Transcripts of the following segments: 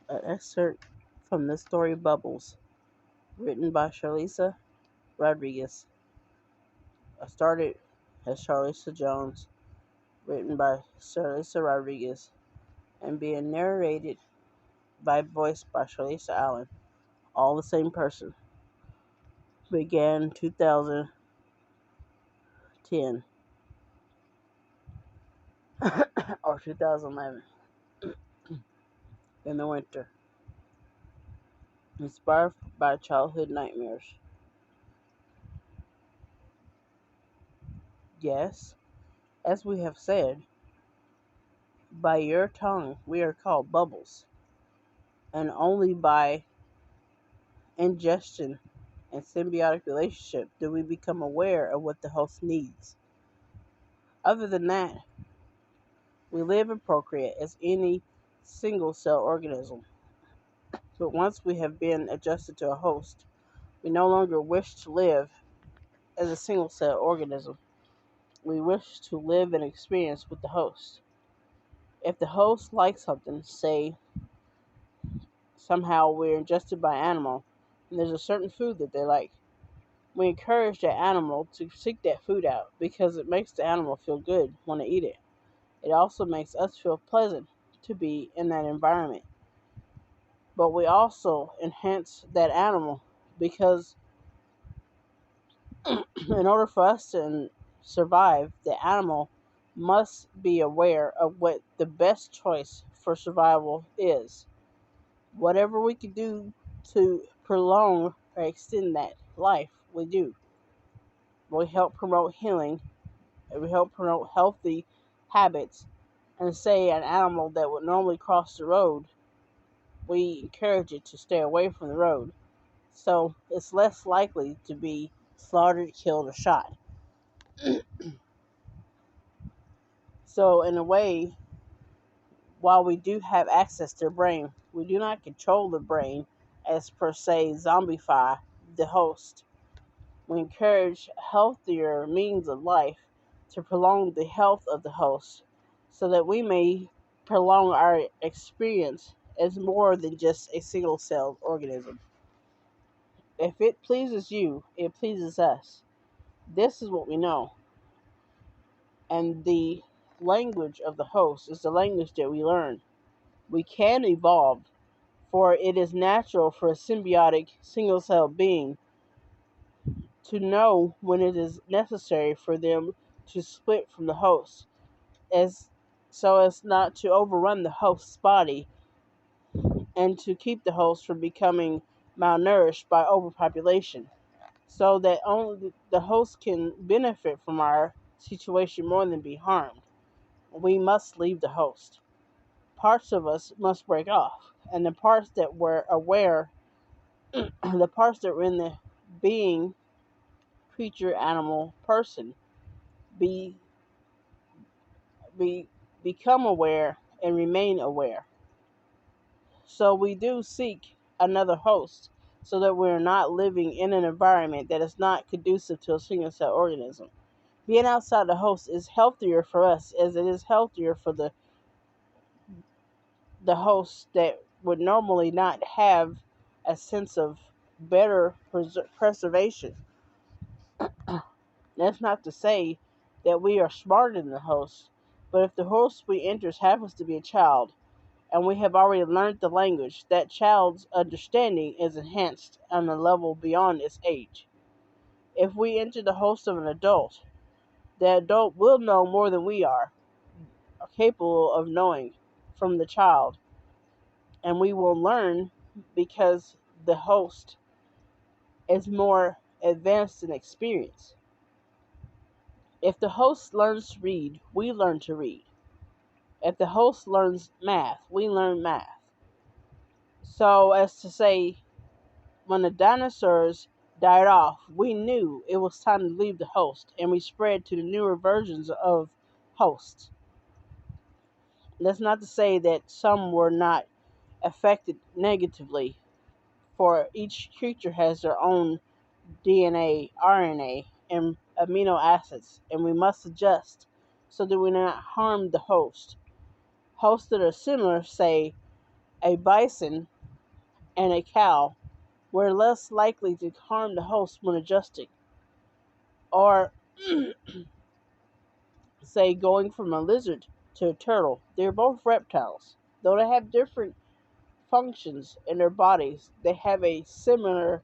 An excerpt from the story Bubbles, written by Charlisa Rodriguez. Started as Charlisa Jones, written by Charlisa Rodriguez, and being narrated by voiced by Charlisa Allen, all the same person. Began 2010 or 2011 in the winter. Inspired by childhood nightmares. Yes, as we have said, by your tongue we are called bubbles, and only by ingestion and symbiotic relationship do we become aware of what the host needs. Other than that, we live and procreate as any single cell organism. But once we have been adjusted to a host, we no longer wish to live as a single cell organism. We wish to live and experience with the host. If the host likes something, say somehow we're ingested by an animal and there's a certain food that they like, we encourage that animal to seek that food out because it makes the animal feel good when they eat it. It also makes us feel pleasant to be in that environment. But we also enhance that animal because in order for us to survive, the animal must be aware of what the best choice for survival is. Whatever we can do to prolong or extend that life, we do. We help promote healing, and we help promote healthy habits. And say an animal that would normally cross the road, we encourage it to stay away from the road. So it's less likely to be slaughtered, killed, or shot. So, in a way, while we do have access to the brain, we do not control the brain as per se zombify the host. We encourage healthier means of life to prolong the health of the host so that we may prolong our experience as more than just a single celled organism. If it pleases you, it pleases us. This is what we know. And the language of the host is the language that we learn. We can evolve, for it is natural for a symbiotic single cell being to know when it is necessary for them to split from the host, as so as not to overrun the host's body and to keep the host from becoming malnourished by overpopulation, so that only the host can benefit from our situation more than be harmed. We must leave the host. Parts of us must break off, and the parts that were aware, the parts that were in the being, creature, animal, person, be be become aware and remain aware. So we do seek another host so that we're not living in an environment that is not conducive to a single cell organism. Being outside the host is healthier for us as it is healthier for the host that would normally not have a sense of better preservation. That's not to say that we are smarter than the host, but if the host we enters happens to be a child, and we have already learned the language, that child's understanding is enhanced on a level beyond its age. If we enter the host of an adult, the adult will know more than we are capable of knowing from the child, and we will learn because the host is more advanced in experience. If the host learns to read, we learn to read. If the host learns math, we learn math. So, as to say, when the dinosaurs died off, we knew it was time to leave the host, and we spread to the newer versions of hosts. That's not to say that some were not affected negatively, for each creature has their own DNA, RNA, and amino acids, and we must adjust so that we do not harm the host. Hosts that are similar, say, A bison and a cow were less likely to harm the host when adjusting, or say going from a lizard to a turtle. They're both reptiles. Though they have different functions in their bodies, they have a similar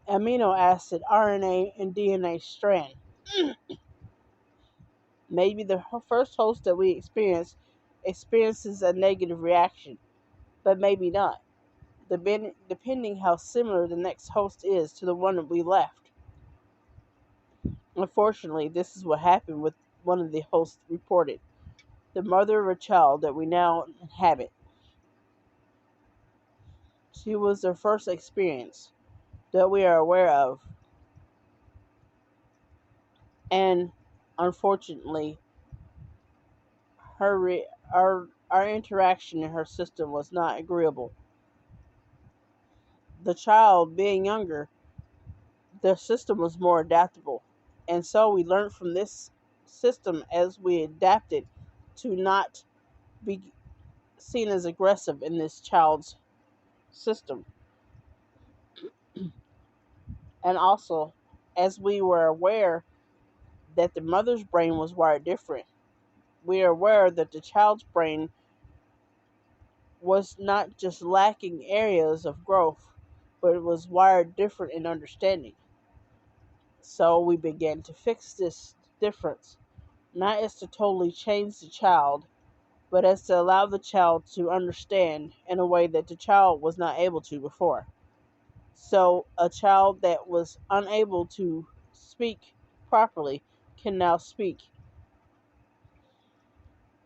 amino acid, RNA, and DNA strand. Maybe the first host that we experiences a negative reaction, but maybe not, depending how similar the next host is to the one that we left. Unfortunately, this is what happened with one of the hosts reported, the mother of a child that we now inhabit. She was their first experience that we are aware of, and unfortunately, her our interaction in her system was not agreeable. The child, being younger, their system was more adaptable, and so we learned from this system as we adapted to not be seen as aggressive in this child's system. And also, as we were aware that the mother's brain was wired different, we are aware that the child's brain was not just lacking areas of growth, but it was wired different in understanding. So we began to fix this difference, not as to totally change the child, but as to allow the child to understand in a way that the child was not able to before. So a child that was unable to speak properly can now speak.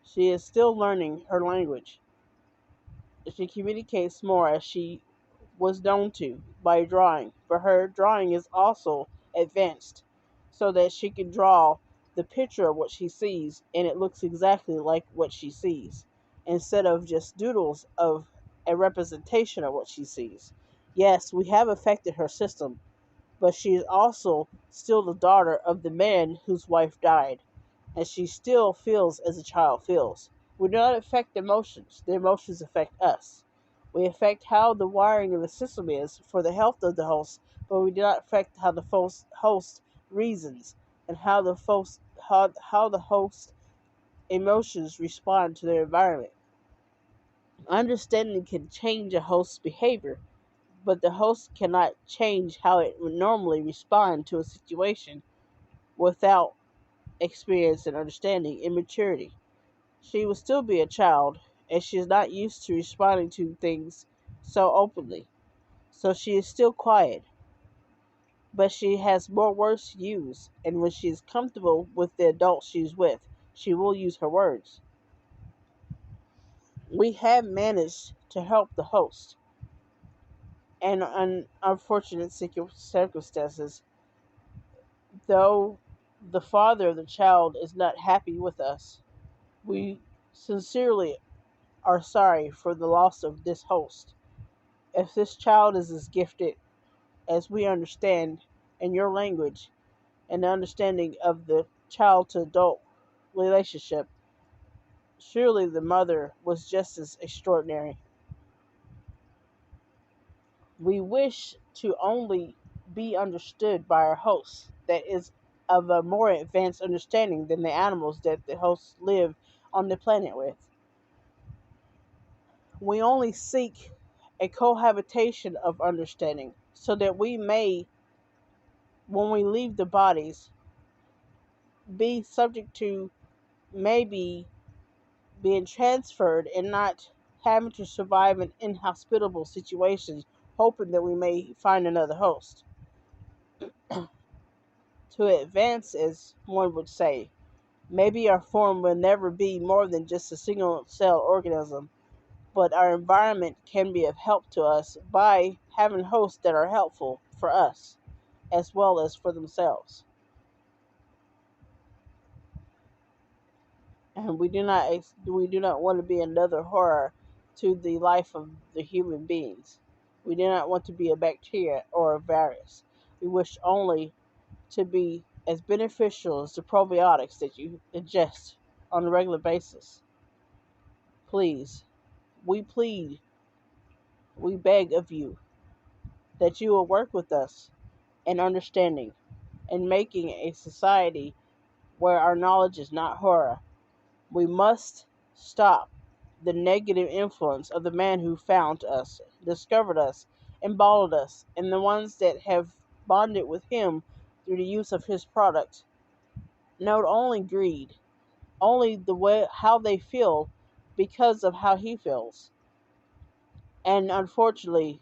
She is still learning her language. She communicates more as she was known to by drawing. For her, drawing is also advanced so that she can draw the picture of what she sees and it looks exactly like what she sees instead of just doodles of a representation of what she sees. Yes, we have affected her system, but she is also still the daughter of the man whose wife died, and she still feels as a child feels. We do not affect emotions, the emotions affect us. We affect how the wiring of the system is for the health of the host, but we do not affect how the host reasons and how the host emotions respond to their environment. Understanding can change a host's behavior, but the host cannot change how it would normally respond to a situation without experience and understanding and maturity. She will still be a child, and she is not used to responding to things so openly. So she is still quiet, but she has more words to use, and when she is comfortable with the adults she's with, she will use her words. We have managed to help the host, and in unfortunate circumstances, though the father of the child is not happy with us, we sincerely are sorry for the loss of this host. If this child is as gifted as we understand in your language and the understanding of the child to adult relationship, surely the mother was just as extraordinary. We wish to only be understood by our hosts that is of a more advanced understanding than the animals that the hosts live on the planet with. We only seek a cohabitation of understanding so that we may, when we leave the bodies, be subject to maybe being transferred and not having to survive in inhospitable situations, hoping that we may find another host. To advance, as one would say, maybe our form will never be more than just a single cell organism, but our environment can be of help to us by having hosts that are helpful for us as well as for themselves. And we do not want to be another horror to the life of the human beings. We do not want to be a bacteria or a virus. We wish only to be as beneficial as the probiotics that you ingest on a regular basis. Please We plead, we beg of you that you will work with us in understanding and making a society where our knowledge is not horror. We must stop the negative influence of the man who found us, discovered us, and bottled us, and the ones that have bonded with him through the use of his product. Note only greed, only the way how they feel because of how he feels. And unfortunately,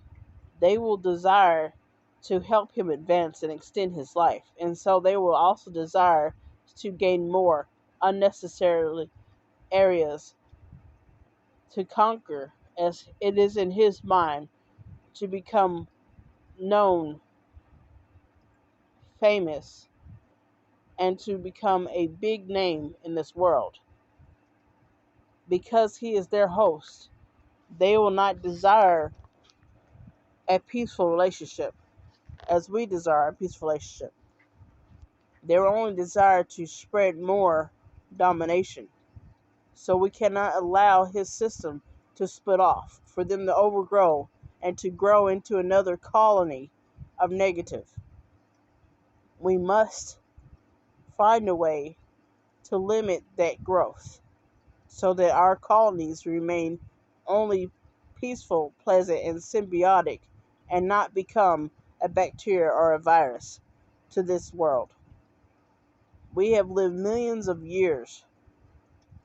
they will desire to help him advance and extend his life. And so they will also desire to gain more unnecessarily areas to conquer, as it is in his mind to become known, famous, and to become a big name in this world. Because he is their host, they will not desire a peaceful relationship as we desire a peaceful relationship. They will only desire to spread more domination. So we cannot allow his system to split off, for them to overgrow and to grow into another colony of negative. We must find a way to limit that growth so that our colonies remain only peaceful, pleasant, and symbiotic and not become a bacteria or a virus to this world. We have lived millions of years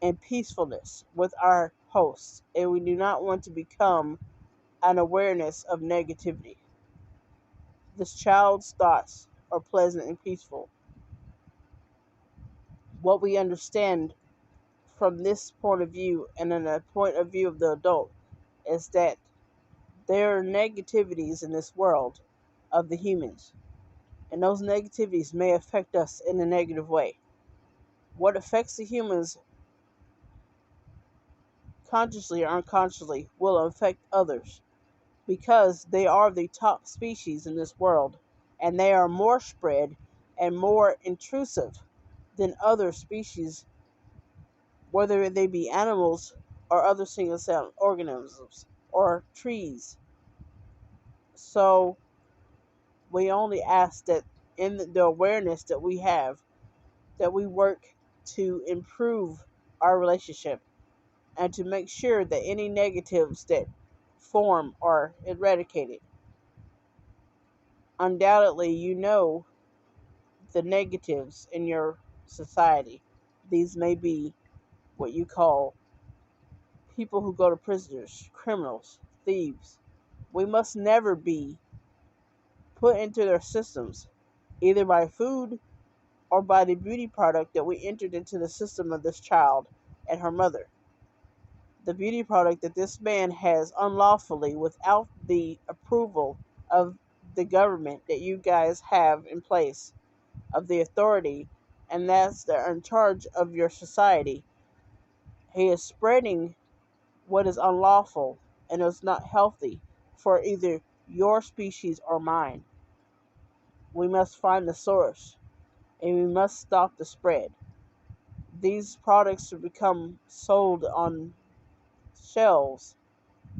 in peacefulness with our hosts, and we do not want to become an awareness of negativity. This child's thoughts are pleasant and peaceful. What we understand from this point of view and in the point of view of the adult is that there are negativities in this world of the humans, and those negativities may affect us in a negative way. What affects the humans consciously or unconsciously will affect others because they are the top species in this world and they are more spread and more intrusive than other species, whether they be animals or other single cell organisms or trees. So we only ask that in the awareness that we have, that we work to improve our relationship and to make sure that any negatives that form are eradicated. Undoubtedly, you know the negatives in your society. These may be what you call people who go to prisoners, criminals, thieves. We must never be put into their systems, either by food or by the beauty product that we entered into the system of this child and her mother. The beauty product that this man has unlawfully, without the approval of the government that you guys have in place, of the authority, and that's they're in charge of your society. He is spreading what is unlawful and is not healthy for either your species or mine. We must find the source and we must stop the spread. These products should become sold on shelves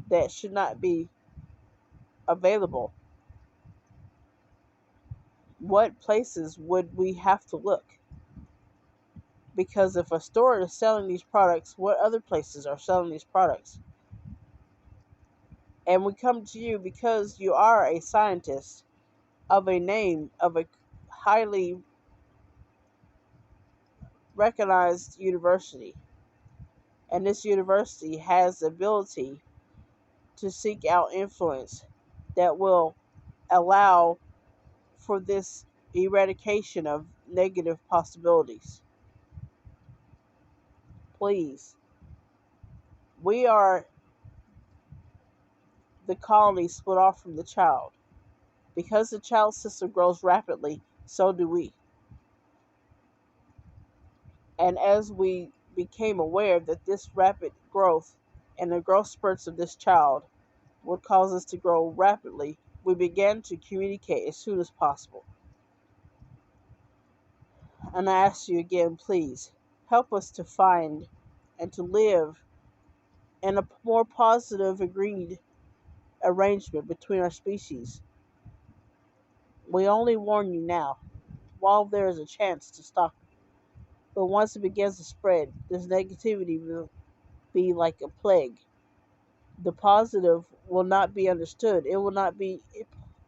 that should not be available. What places would we have to look? Because if a store is selling these products, what other places are selling these products? And we come to you because you are a scientist of a name of a highly recognized university. And this university has the ability to seek out influence that will allow for this eradication of negative possibilities. Please, we are the colony split off from the child. Because the child system grows rapidly, so do we. And as we became aware that this rapid growth and the growth spurts of this child would cause us to grow rapidly, we began to communicate as soon as possible. And I ask you again, please, help us to find and to live and a more positive agreed arrangement between our species. We only warn you now, while there is a chance to stop it. But once it begins to spread, this negativity will be like a plague. The positive will not be understood. It will not be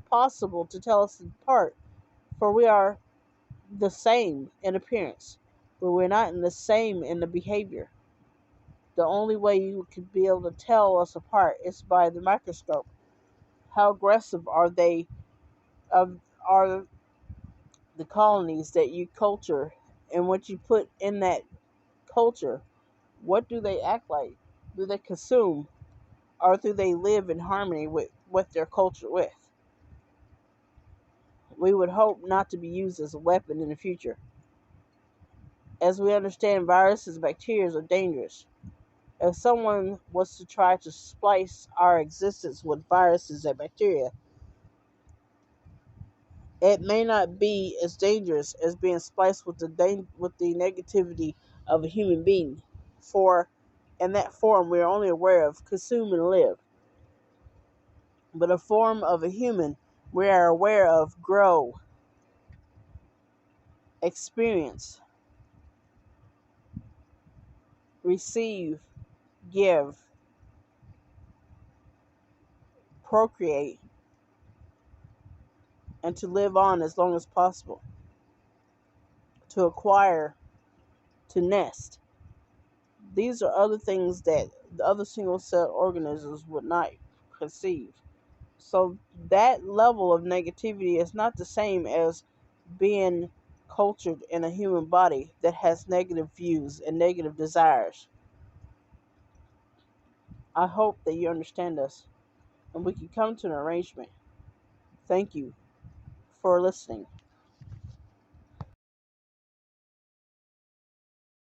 possible to tell us apart, for we are the same in appearance, but we're not in the same in the behavior. The only way you could be able to tell us apart is by the microscope. How aggressive are they? Are the colonies that you culture, and what you put in that culture? What do they act like? Do they consume, or do they live in harmony with what their culture with? We would hope not to be used as a weapon in the future. As we understand, viruses and bacteria are dangerous. If someone was to try to splice our existence with viruses and bacteria, it may not be as dangerous as being spliced with the negativity of a human being. For in that form, we are only aware of consume and live. But a form of a human, we are aware of grow, experience, receive, give, procreate, and to live on as long as possible, to acquire, to nest. These are other things that the other single cell organisms would not conceive. So that level of negativity is not the same as being cultured in a human body that has negative views and negative desires. I hope that you understand us and we can come to an arrangement. Thank you for listening.